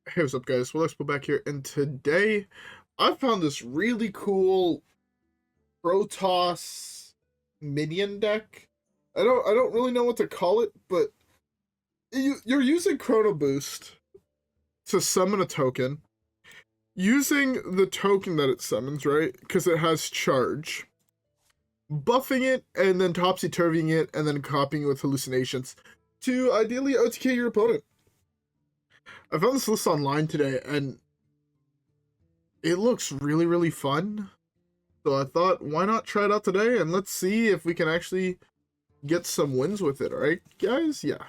Hey, what's up, guys? WhirlXbow back here, and today I found this really cool Protoss minion deck. I don't really know what to call it, but you're using Chrono Boost to summon a token, using the token that it summons, right? Because it has charge, buffing it, and then Topsy Turvying it, and then copying it with hallucinations to ideally OTK your opponent. I found this list online today, and it looks really fun. So I thought, why not try it out today, and let's see if we can actually get some wins with it, alright, guys? Yeah.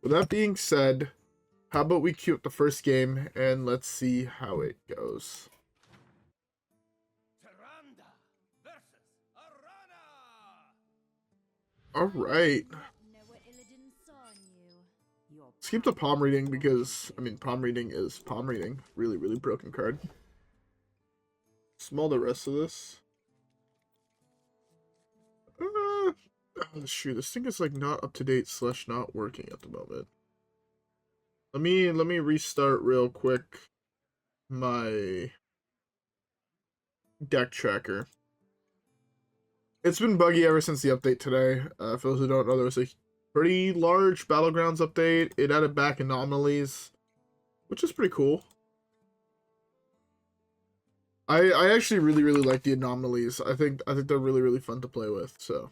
With that being said, how about we queue up the first game, and let's see how it goes. Alright. Skip the palm reading because, palm reading is palm reading. Really broken card. Small the rest of this. Oh, shoot, this thing is like not up to date / not working at the moment. Let me restart real quick my deck tracker. It's been buggy ever since the update today. For those who don't know, there was a pretty large Battlegrounds update. It added back anomalies, which is pretty cool. I actually really like the anomalies. I think they're really fun to play with. So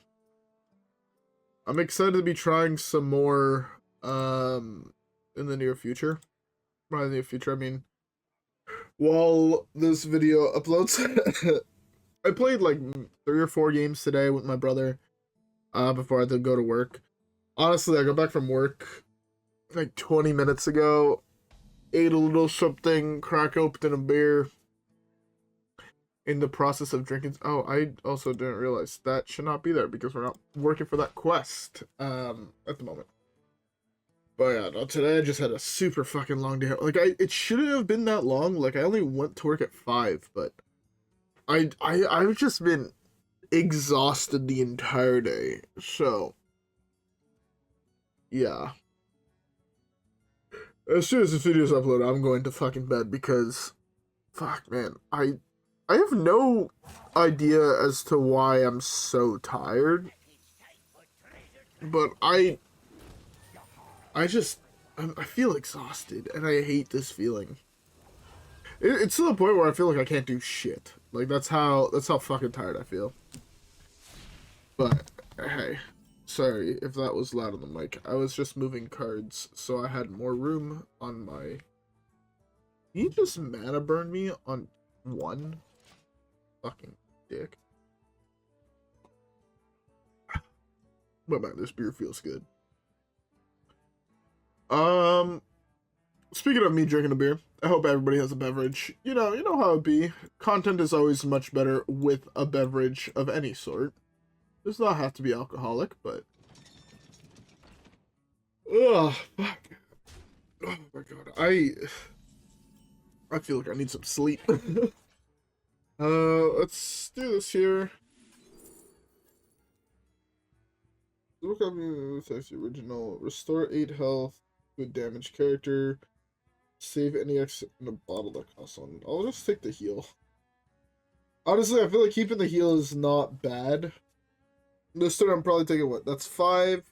I'm excited to be trying some more in the near future. By the near future, I mean while this video uploads. I played like 3 or 4 games today with my brother before I had to go to work. Honestly, I got back from work like 20 minutes ago, ate a little something, crack open a beer. In the process of drinking. Oh, I also didn't realize that should not be there because we're not working for that quest at the moment. But yeah, no, today I just had a super fucking long day. Like it shouldn't have been that long. Like I only went to work at 5, but I've just been exhausted the entire day. So yeah. As soon as this video's uploaded, I'm going to fucking bed because fuck man, I have no idea as to why I'm so tired. But I feel exhausted and I hate this feeling. It's to the point where I feel like I can't do shit. Like that's how fucking tired I feel. But hey, sorry if that was loud on the mic. I was just moving cards so I had more room on my. Can you just mana burn me on 1? Fucking dick. But man, this beer feels good. Speaking of me drinking a beer, I hope everybody has a beverage. You know how it be. Content is always much better with a beverage of any sort. Does not have to be alcoholic, but ugh, fuck. Oh my god, I feel like I need some sleep. Let's do this here. Look up the original. Restore 8 health. Good damage character. Save any X in a bottle that costs 1. I'll just take the heal. Honestly, I feel like keeping the heal is not bad. This turn, I'm probably taking what? That's 5.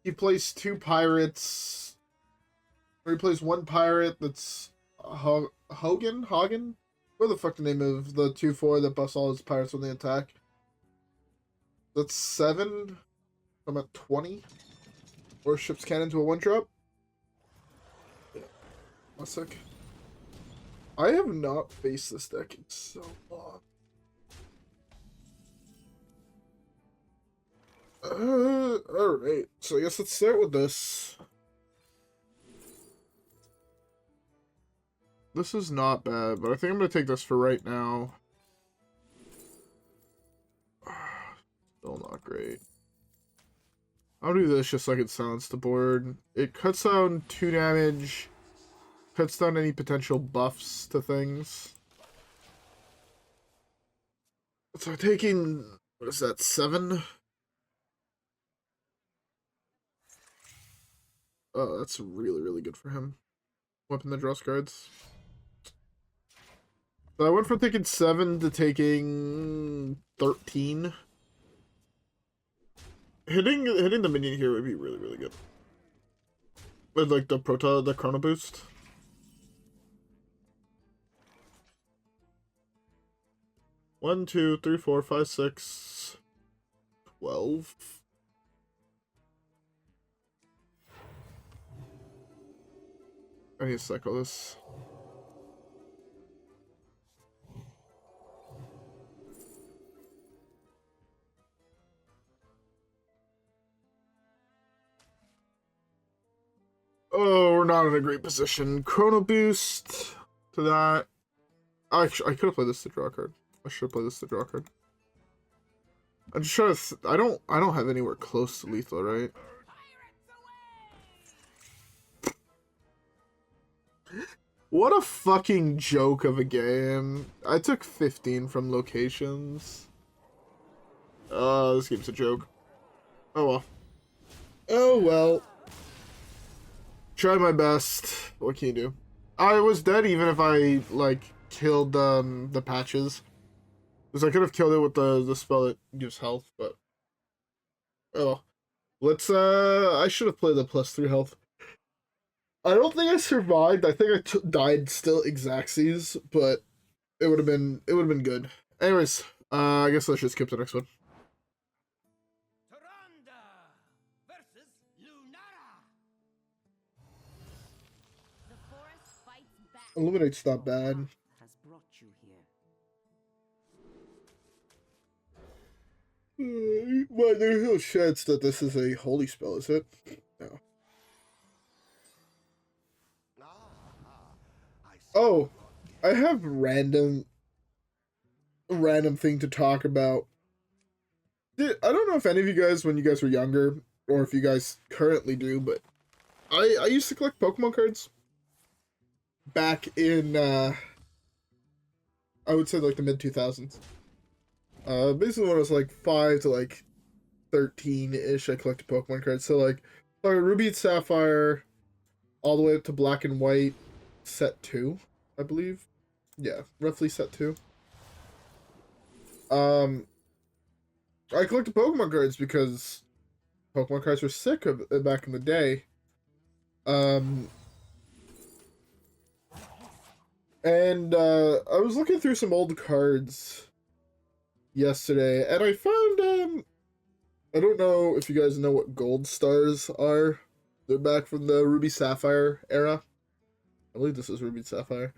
He plays 2 pirates. Or he plays 1 pirate that's Hogan? What the fuck the name of the 2/4 that buffs all his pirates when they attack? That's 7. I'm at 20. Or ship's cannon to a 1-drop. Yeah. 1 sec. I have not faced this deck in so long. Alright. So I guess let's start with this. This is not bad, but I think I'm going to take this for right now. Still not great. I'll do this just so I can silence the board. It cuts down 2 damage. Cuts down any potential buffs to things. So taking, what is that, 7? Oh, that's really good for him. Weapon that draws cards. So I went from taking 7 to taking 13. Hitting the minion here would be really, really good. With like the Chrono Boost. One, 2, 3, 4, 5, 6, 12. I need to cycle this. Oh, we're not in a great position. Chrono Boost to that. Actually, I could have played this to draw a card. I should have played this to draw a card. I'm just trying to. I don't have anywhere close to lethal, right? What a fucking joke of a game. I took 15 from locations. This game's a joke. Oh well. Oh well. Try my best. What can you do? I was dead even if I, like, killed the patches. Because I could have killed it with the spell that gives health, but... Oh well. Let's, I should have played the +3 health. I don't think I survived. I think I died still Exacxies, but it would have been good. Anyways, I guess let's just skip to the next one. Illuminate's not bad. Well, there's no chance that this is a holy spell, is it? No. Oh, I have random thing to talk about. I don't know if any of you guys, when you guys were younger, or if you guys currently do, but I used to collect Pokemon cards. Back in, I would say like the mid-2000s. Basically when I was like 5 to like 13-ish, I collected Pokemon cards. So like, Ruby and Sapphire, all the way up to Black and White, set 2, I believe. Yeah, roughly set 2. I collected Pokemon cards because Pokemon cards were sick back in the day. And I was looking through some old cards yesterday, and I found, I don't know if you guys know what gold stars are. They're back from the Ruby Sapphire era. I believe this is Ruby Sapphire.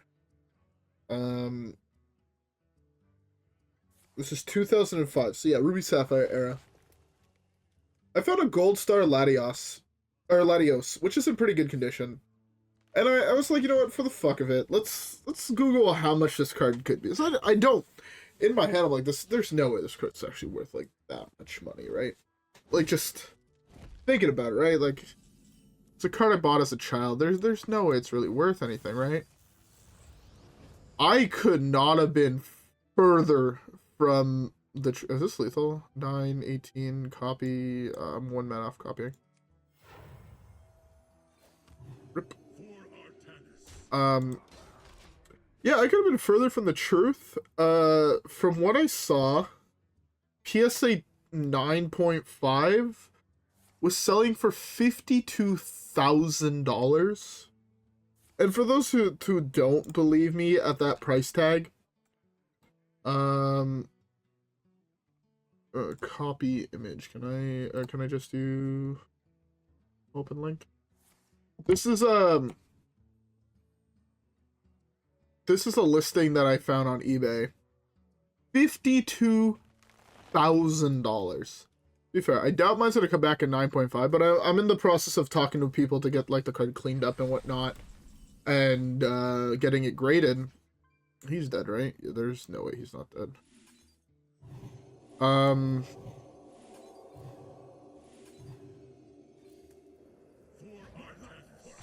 This is 2005, so yeah, Ruby Sapphire era. I found a gold star Latios, which is in pretty good condition. And I was like, you know what, for the fuck of it, let's Google how much this card could be. So I don't, in my head, I'm like, there's no way this card's actually worth, like, that much money, right? Like, just thinking about it, right? Like, it's a card I bought as a child. There's no way it's really worth anything, right? I could not have been further from the... Is this lethal? 9, 18, copy. I'm 1 man off copying. Rip. Yeah, I could have been further from the truth. From what I saw, PSA 9.5 was selling for $52,000. And for those who don't believe me at that price tag, copy image. Can I just do open link? This is a listing that I found on eBay. $52,000. Be fair, I doubt mine's gonna come back at 9.5, but I'm in the process of talking to people to get like the card cleaned up and whatnot, and getting it graded. He's dead, right? Yeah, there's no way he's not dead.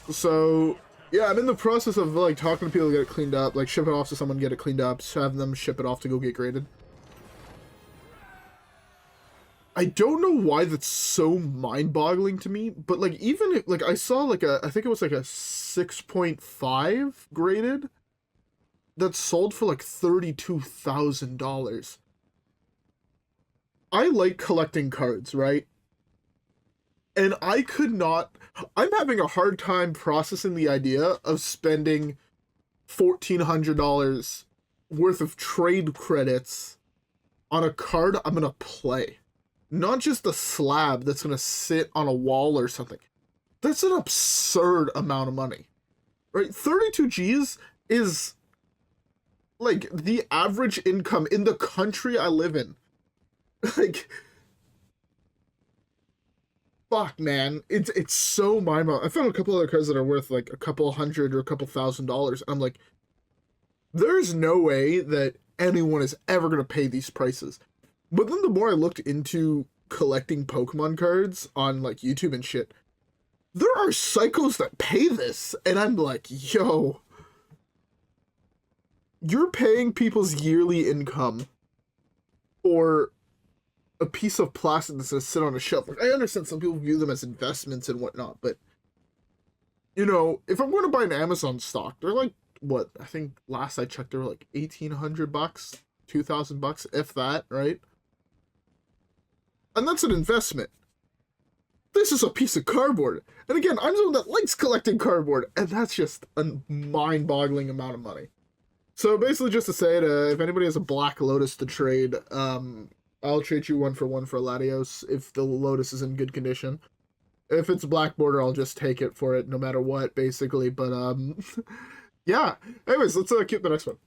So yeah, I'm in the process of like talking to people to get it cleaned up, like ship it off to someone, get it cleaned up, have them ship it off to go get graded. I don't know why that's so mind-boggling to me, but like even if, like I saw like I think it was like a 6.5 graded that sold for like $32,000. I like collecting cards, right? And I could not. I'm having a hard time processing the idea of spending $1,400 worth of trade credits on a card I'm gonna play. Not just a slab that's gonna sit on a wall or something. That's an absurd amount of money. Right? 32 G's is like the average income in the country I live in. Like, fuck, man. It's so mind-boggling. I found a couple other cards that are worth like a couple hundred or a couple $1,000s. I'm like, there's no way that anyone is ever gonna pay these prices. But then the more I looked into collecting Pokemon cards on like YouTube and shit, there are psychos that pay this, and I'm like, yo, you're paying people's yearly income for a piece of plastic that's gonna sit on a shelf. Like, I understand some people view them as investments and whatnot, but you know, if I'm going to buy an Amazon stock, they're like, what? I think last I checked, they were like $1,800, $2,000, if that, right? And that's an investment. This is a piece of cardboard. And again, I'm someone that likes collecting cardboard, and that's just a mind-boggling amount of money. So basically, just to say it, if anybody has a Black Lotus to trade, I'll trade you 1-for-1 for Latios if the Lotus is in good condition. If it's black border, I'll just take it for it no matter what, basically. But yeah. Anyways, let's keep the next one,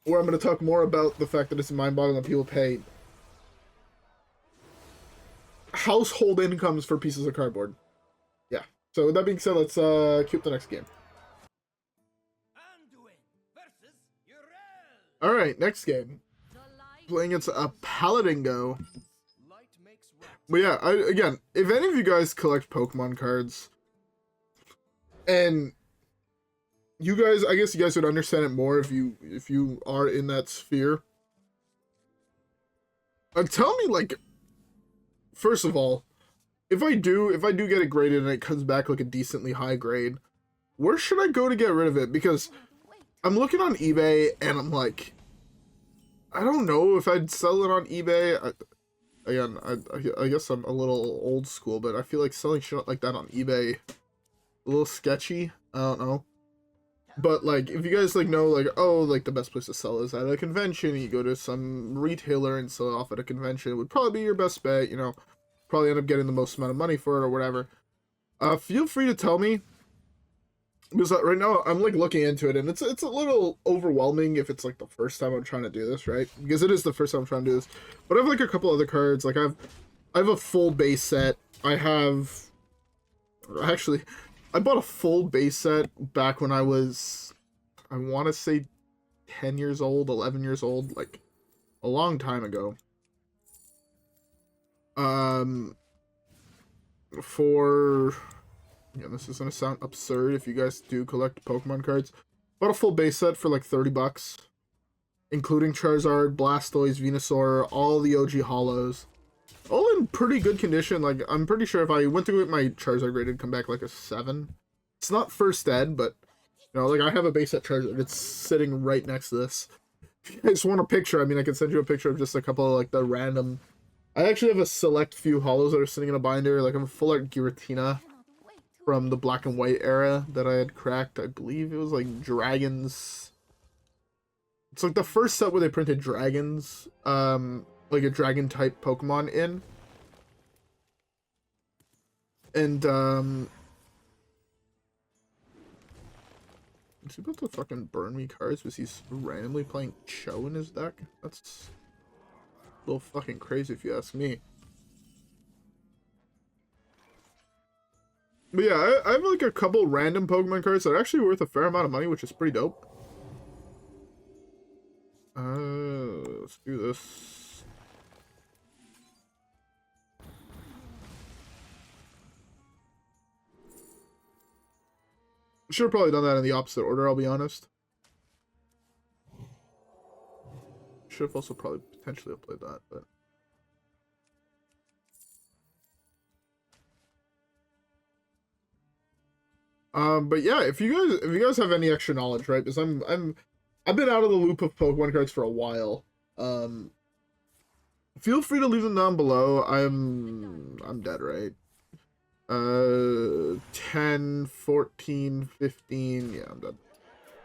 where I'm going to talk more about the fact that it's mind-boggling that people pay household incomes for pieces of cardboard. Yeah. So with that being said, let's cue up the next game. Alright, next game. Playing against a Paladingo. But yeah, again, if any of you guys collect Pokemon cards, and you guys, I guess you guys would understand it more if you are in that sphere. Tell me, like, first of all, if I do get it graded and it comes back like a decently high grade, where should I go to get rid of it? Because I'm looking on eBay and I'm like, I don't know if I'd sell it on eBay. I guess I'm a little old school, but I feel like selling shit like that on eBay a little sketchy. I don't know. But like, if you guys like know, like, oh, like the best place to sell is at a convention, you go to some retailer and sell it off at a convention, it would probably be your best bet, you know, probably end up getting the most amount of money for it or whatever. Feel free to tell me, because right now I'm like looking into it and it's a little overwhelming if it's like the first time I'm trying to do this, right? Because it is the first time I'm trying to do this. But I have like a couple other cards. Like I have a full base set. I bought a full base set back when I was, I want to say 10 years old, 11 years old, like a long time ago. Yeah, this is gonna sound absurd if you guys do collect Pokemon cards. Bought a full base set for like $30, including Charizard, Blastoise, Venusaur, all the OG Hollows. All in pretty good condition. Like, I'm pretty sure if I went to get my Charizard grade, it'd come back like a 7. It's not first ed, but, you know, like, I have a base set Charizard. It's sitting right next to this. If you guys want a picture, I mean, I can send you a picture of just a couple of, like, the random... I actually have a select few Hollows that are sitting in a binder. Like, I have a full art Giratina from the black and white era that I had cracked. I believe it was, like, dragons... It's, like, the first set where they printed dragons, like a dragon type Pokemon in. And is he about to fucking burn me cards because he's randomly playing Cho in his deck? That's a little fucking crazy if you ask me. But yeah, I have like a couple random Pokemon cards that are actually worth a fair amount of money, which is pretty dope. Let's do this. Should have probably done that in the opposite order, I'll be honest. Should have also probably potentially played that, but... But yeah, if you guys have any extra knowledge, right? Because I've been out of the loop of Pokemon cards for a while. Feel free to leave them down below. I'm dead, right? 10, 14, 15. Yeah, I'm dead.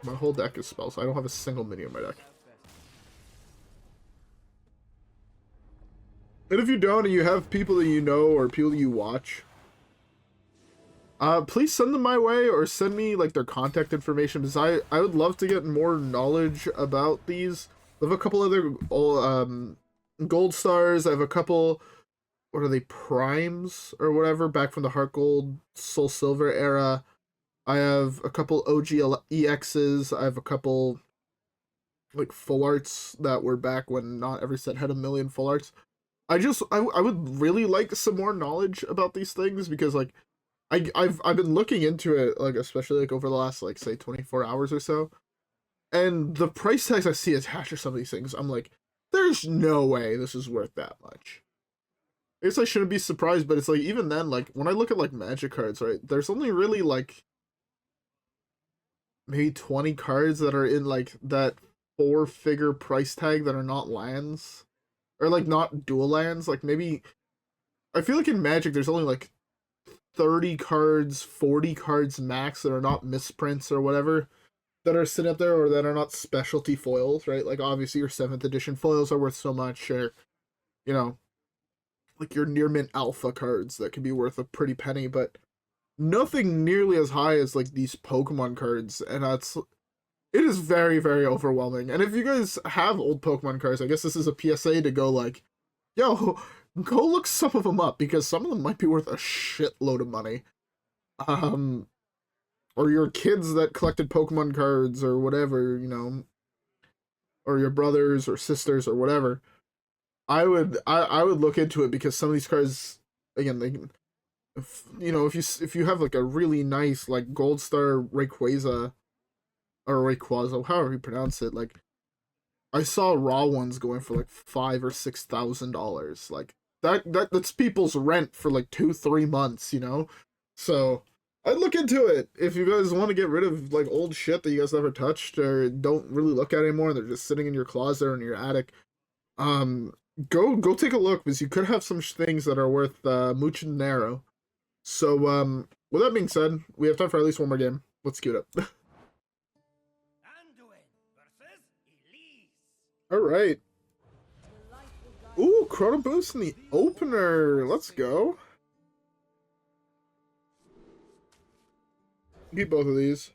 My whole deck is spells. I don't have a single mini in my deck. And if you don't, and you have people that you know or people that you watch, please send them my way or send me like their contact information, because I would love to get more knowledge about these. I have a couple other gold stars. I have a couple, what are they, primes or whatever, back from the Heart Gold, Soul Silver era. I have a couple OG EXs. I have a couple like full arts that were back when not every set had a million full arts. I would really like some more knowledge about these things, because like I've been looking into it, like especially like over the last like say 24 hours or so, and the price tags I see attached to some of these things, I'm like, there's no way this is worth that much. I guess I shouldn't be surprised, but it's like even then, like when I look at like Magic cards, right, there's only really like maybe 20 cards that are in like that 4-figure price tag that are not lands, or like not dual lands. Like maybe I feel like in Magic there's only like 30 cards, 40 cards max that are not misprints or whatever that are sitting up there, or that are not specialty foils, right? Like obviously your 7th edition foils are worth so much, or you know, like your near mint alpha cards that can be worth a pretty penny, but nothing nearly as high as like these Pokemon cards, and it is very, very overwhelming. And if you guys have old Pokemon cards, I guess this is a PSA to go like, yo, go look some of them up, because some of them might be worth a shitload of money. Or your kids that collected Pokemon cards or whatever, you know, or your brothers or sisters or whatever. I would look into it, because some of these cards, again, they can, if you have like a really nice like Gold Star Rayquaza or Rayquaza, however you pronounce it, like I saw raw ones going for like $5,000 or $6,000. Like that's people's rent for like 2-3 months, you know. So I'd look into it if you guys want to get rid of like old shit that you guys never touched or don't really look at anymore. They're just sitting in your closet or in your attic. Go take a look, because you could have some things that are worth much Naaru. So with that being said, we have time for at least one more game. Let's queue it up. All right. Ooh, Chrono Boost in the opener. Let's go. Get both of these.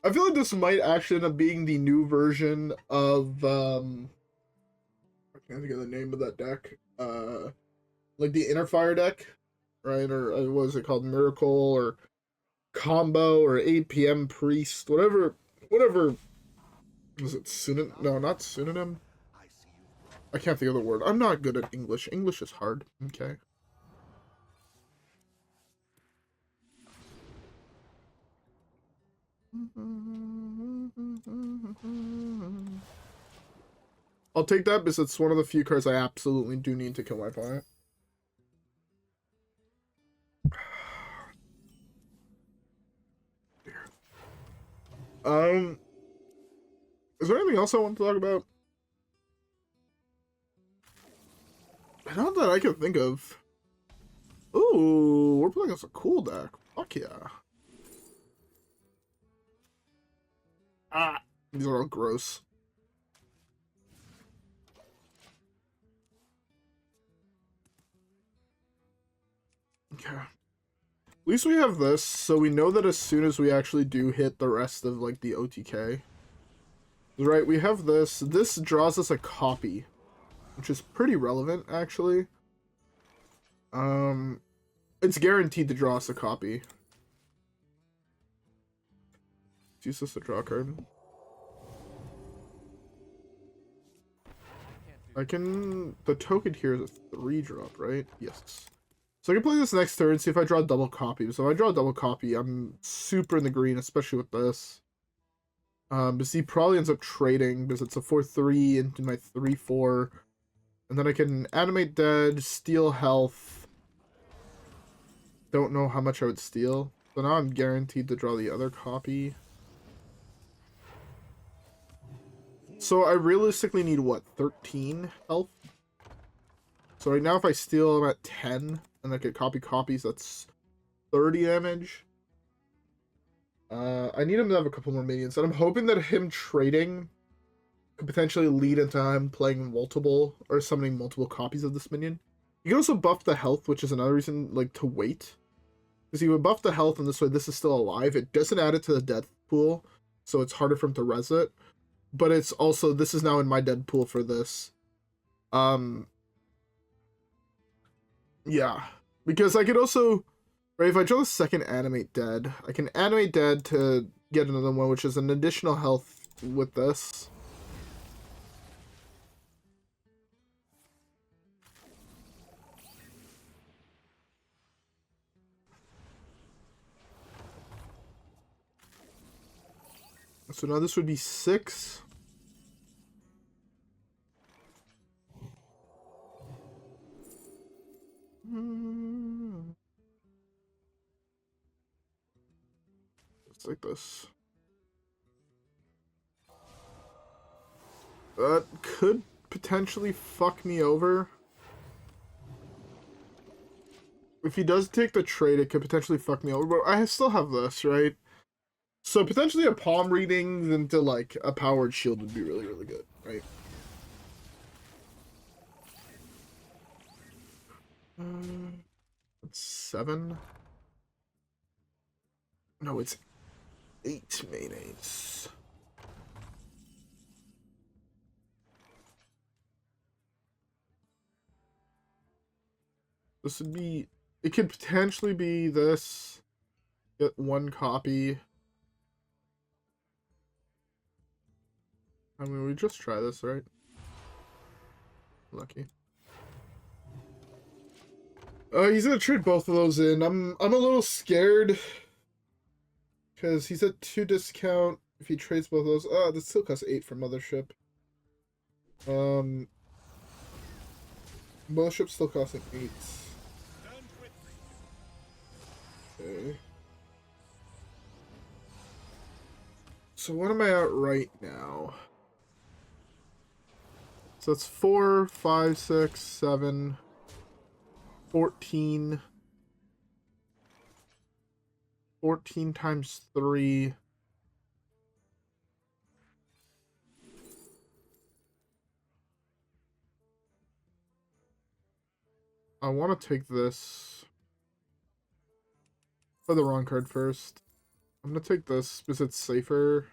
I feel like this might actually end up being the new version of I can't think of the name of that deck. Like the Inner Fire deck, right? Or what is it called? Miracle or Combo or 8 PM Priest, whatever. Was it synonym? No, not synonym. I can't think of the word. I'm not good at English. English is hard. Okay. I'll take that, because it's one of the few cards I absolutely do need to kill my opponent. Is there anything else I want to talk about? Not that I can think of. Ooh, we're playing as a cool deck. Fuck yeah. Ah, these are all gross. Okay. At least we have this, so we know that as soon as we actually do hit the rest of like the OTK. Right, we have this. This draws us a copy, which is pretty relevant, actually. It's guaranteed to draw us a copy. Let's use this to draw a card. The token here is a 3-drop, right? Yes. So I can play this next turn, see if I draw a double copy. So if I draw a double copy, I'm super in the green, especially with this. But he probably ends up trading, because it's a 4/3 into my 3/4. And then I can Animate Dead, steal health. Don't know how much I would steal. So now I'm guaranteed to draw the other copy. So I realistically need, what, 13 health? So right now if I steal, I'm at 10, and I get copy copies, that's 30 damage. I need him to have a couple more minions, and I'm hoping that him trading could potentially lead into him playing multiple, or summoning multiple copies of this minion. You can also buff the health, which is another reason, like, to wait. Because you would buff the health, and this way this is still alive. It doesn't add it to the death pool, so it's harder for him to res it. But it's also, this is now in my dead pool for this. Yeah. Because I could also, right, if I draw the second Animate Dead, I can Animate Dead to get another one, which is an additional health with this. So now this would be 6. It's like this. That could potentially fuck me over. If he does take the trade, it could potentially fuck me over, but I still have this, right? So potentially a palm reading into, like, a powered shield would be really, really good, right? It's 7. No, it's 8 mayonnaise. This would be... It could potentially be this. Get 1 copy. I mean, we just try this, right? Lucky. He's gonna trade both of those in. I'm a little scared. Because he's at 2 discount. If he trades both of those... this still costs 8 for Mothership. Mothership still costing 8. Okay. So what am I at right now? So it's 4, 5, 6, 7, 14. 14 times 3. I want to take this. Play the wrong card first. I'm going to take this because it's safer.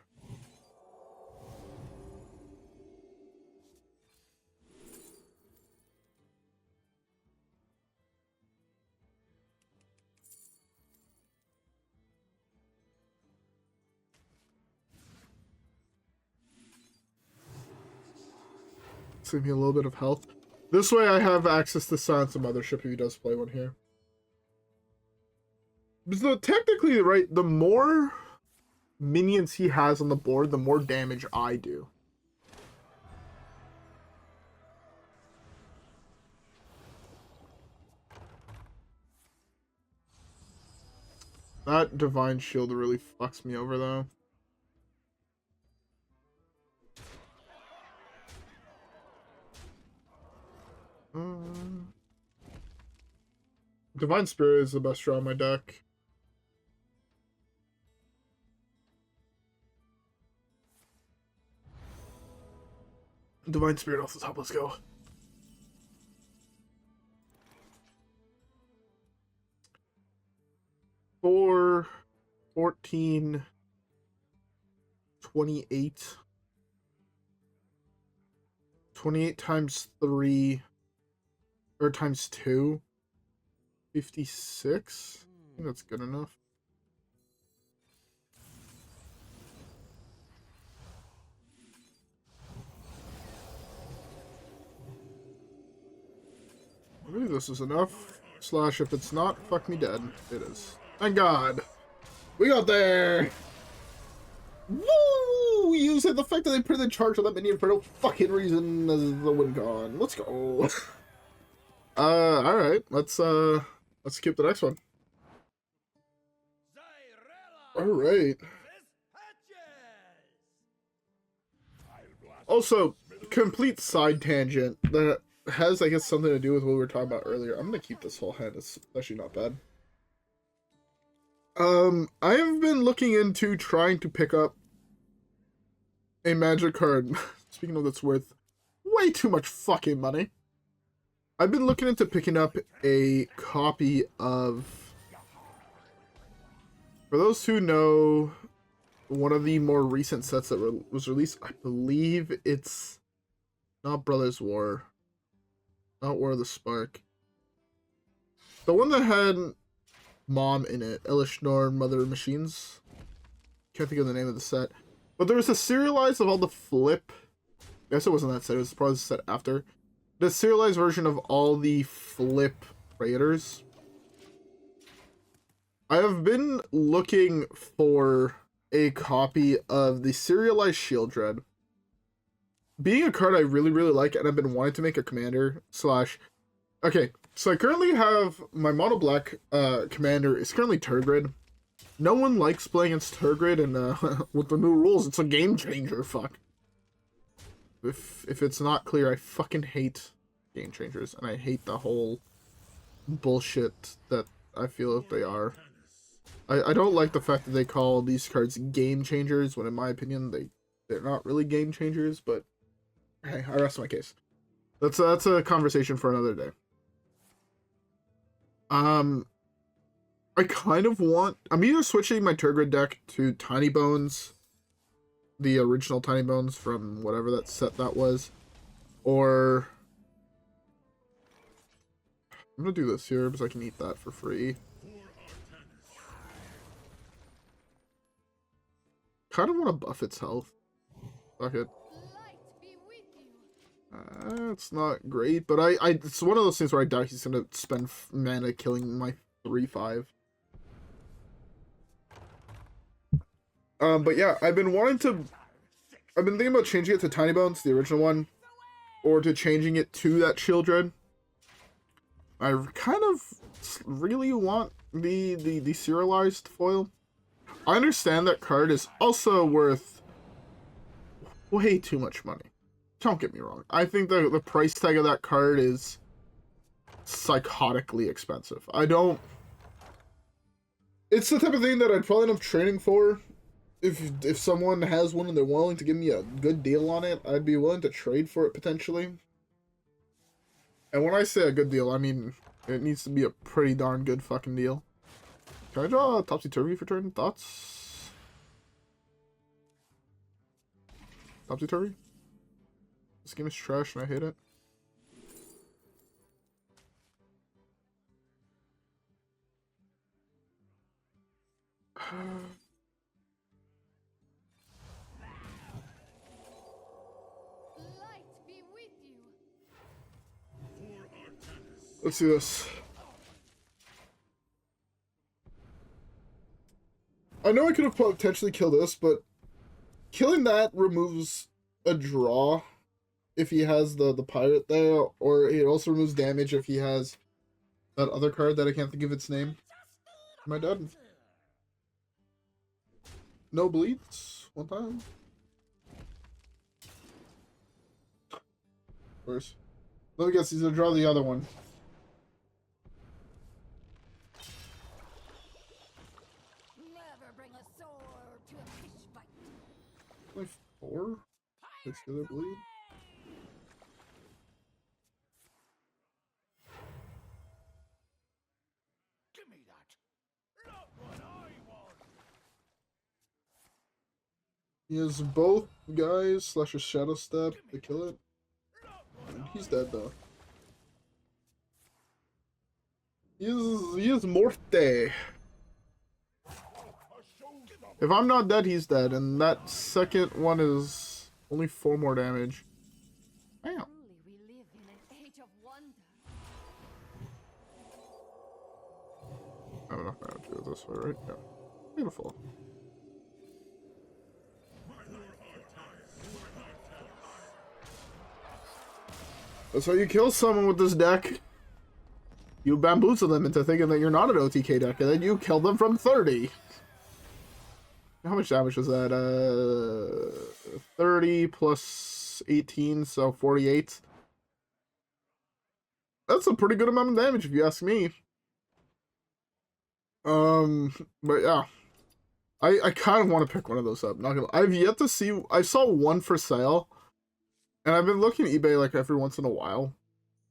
Save me a little bit of health. This way I have access to Silence the Mothership if he does play one here. So technically, right, the more minions he has on the board, the more damage I do. That Divine Shield really fucks me over, though. Divine Spirit is the best draw in my deck. Divine Spirit off the top, let's go. Four, 14, 28. 28 times 3, or times 2. 56? I think that's good enough. Maybe this is enough. Slash, if it's not, fuck me dead. It is. Thank God. We got there. Woo! We used the fact that they put in charge of that minion for no fucking reason as the win gone. Let's go. Alright. Let's skip the next one. All right. Also, complete side tangent that has, I guess, something to do with what we were talking about earlier. I'm gonna keep this whole hand. It's actually not bad. I have been looking into trying to pick up a magic card. Speaking of, that's worth way too much fucking money. I've been looking into picking up a copy of, for those who know, one of the more recent sets that was released. I believe it's not Brothers War, not War of the Spark. The one that had Mom in it, Elishnorn, Mother of Machines. Can't think of the name of the set. But there was a serialized of all the flip. I guess it wasn't that set, it was probably the set after. The serialized version of all the flip Raiders. I have been looking for a copy of the serialized Shield Dread. Being a card I really, really like, and I've been wanting to make a commander slash... Okay, so I currently have my mono black commander is currently Turgrid. No one likes playing against Turgrid, and with the new rules, it's a game changer. Fuck. If it's not clear, I fucking hate game changers, and I hate the whole bullshit that I feel that they are. I don't like the fact that they call these cards game changers, when in my opinion they're not really game changers. But hey, I rest my case. That's a conversation for another day. I kind of want... I'm either switching my Turgrid deck to Tiny Bones, the original Tiny Bones from whatever that set that was, or... I'm gonna do this here because I can eat that for free. Kind of want to buff its health. Fuck it. It's not great, but it's one of those things where I doubt he's gonna spend mana killing my 3/5. But yeah, I've been thinking about changing it to Tiny Bones, the original one, or to changing it to that Children. I kind of really want the serialized foil. I understand that card is also worth way too much money. Don't get me wrong. I think the price tag of that card is psychotically expensive. It's the type of thing that I'd probably end up trading for. If someone has one and they're willing to give me a good deal on it, I'd be willing to trade for it potentially. And when I say a good deal, I mean it needs to be a pretty darn good fucking deal. Can I draw Topsy Turvy for turn? Thoughts? Topsy Turvy? This game is trash and I hate it. Let's do this. I know I could have potentially killed this, but killing that removes a draw if he has the pirate there, or it also removes damage if he has that other card that I can't think of its name. Am I dead? No bleeds? One time? Of course. Let me guess, he's gonna draw the other one. Only 4? It's the other bleed? Give me that. Look what I want. He has both guys slash a shadow step to kill it. And he's dead though. He is morte. If I'm not dead, he's dead, and that second one is only 4 more damage. Bam. We live in an age of wonder. I don't know if I have to do it this way, right? Yeah. Beautiful. That's how you kill someone with this deck. You bamboozle them into thinking that you're not an OTK deck, and then you kill them from 30. How much damage was that? 30 plus 18, so 48. That's a pretty good amount of damage if you ask me. But yeah. I kind of want to pick one of those up. Not gonna. I've yet to see. I saw one for sale, and I've been looking at eBay like every once in a while,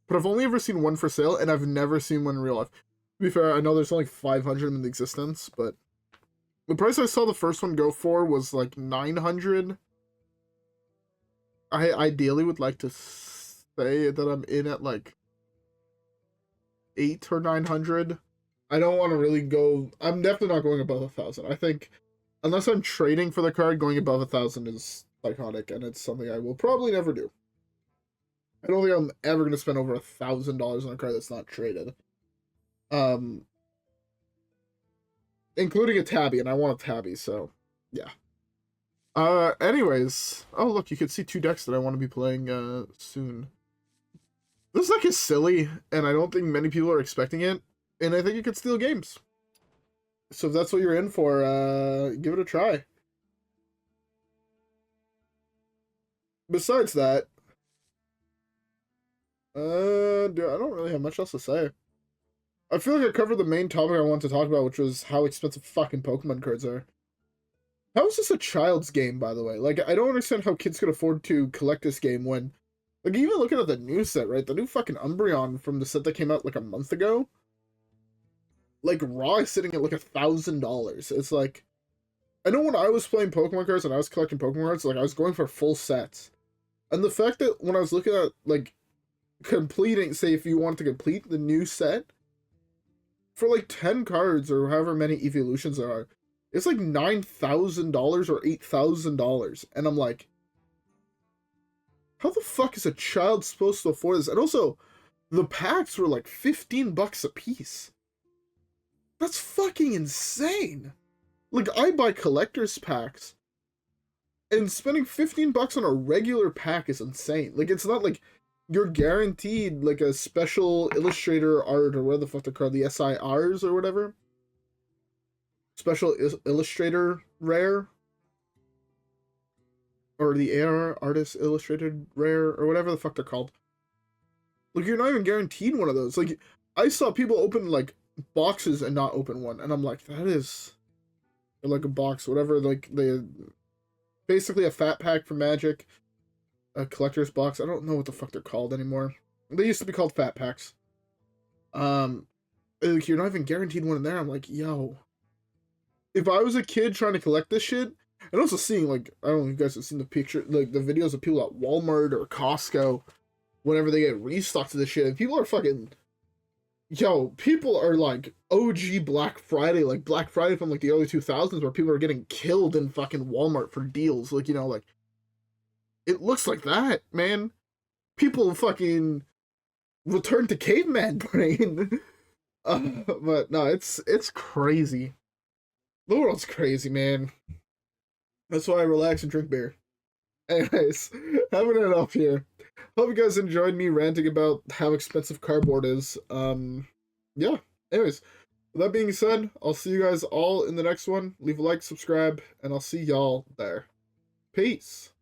but I've only ever seen one for sale, and I've never seen one in real life. To be fair, I know there's only 500 in existence, but the price I saw the first one go for was like 900. I ideally would like to say that I'm in at like 8 or 900. I don't want to really go. I'm definitely not going above 1,000. I think, unless I'm trading for the card, going above 1,000 is psychotic, and it's something I will probably never do. I don't think I'm ever going to spend over $1,000 on a card that's not traded. Including a tabby, and I want a tabby, so yeah. Anyways, oh look, you can see 2 decks that I want to be playing soon. This deck is silly, and I don't think many people are expecting it, and I think it could steal games. So if that's what you're in for, give it a try. Besides that, dude, I don't really have much else to say. I feel like I covered the main topic I wanted to talk about, which was how expensive fucking Pokemon cards are. How is this a child's game, by the way? Like, I don't understand how kids could afford to collect this game when... Like, even looking at the new set, right? The new fucking Umbreon from the set that came out, like, a month ago. Like, raw is sitting at, like, $1,000. It's like... I know when I was playing Pokemon cards and I was collecting Pokemon cards, like, I was going for full sets. And the fact that when I was looking at, like, completing... Say, if you wanted to complete the new set... For, like, 10 cards or however many evolutions there are... It's like $9,000 or $8,000. And I'm like... How the fuck is a child supposed to afford this? And also, the packs were like $15 a piece. That's fucking insane. Like, I buy collector's packs, and spending $15 on a regular pack is insane. Like, it's not like you're guaranteed like a special illustrator art or whatever the fuck they're called, the SIRs or whatever. Special illustrator rare. Or the AR artist illustrated rare or whatever the fuck they're called. Like, you're not even guaranteed one of those. Like, I saw people open like boxes and not open one, and I'm like, that is like a box, whatever. Like, they basically a fat pack for Magic, a collector's box. I don't know what the fuck they're called anymore. They used to be called fat packs. Like, you're not even guaranteed one in there. I'm like, yo, if I was a kid trying to collect this shit. And also seeing, like, I don't know if you guys have seen the picture, like, the videos of people at Walmart or Costco whenever they get restocks of this shit. And people are fucking... Yo, people are, like, OG Black Friday. Like, Black Friday from, like, the early 2000s where people are getting killed in fucking Walmart for deals. Like, you know, like... It looks like that, man. People fucking... return to caveman brain. But, no, it's crazy. The world's crazy, man. That's why I relax and drink beer. Anyways, having it up here. Hope you guys enjoyed me ranting about how expensive cardboard is. Yeah. Anyways, with that being said, I'll see you guys all in the next one. Leave a like, subscribe, and I'll see y'all there. Peace.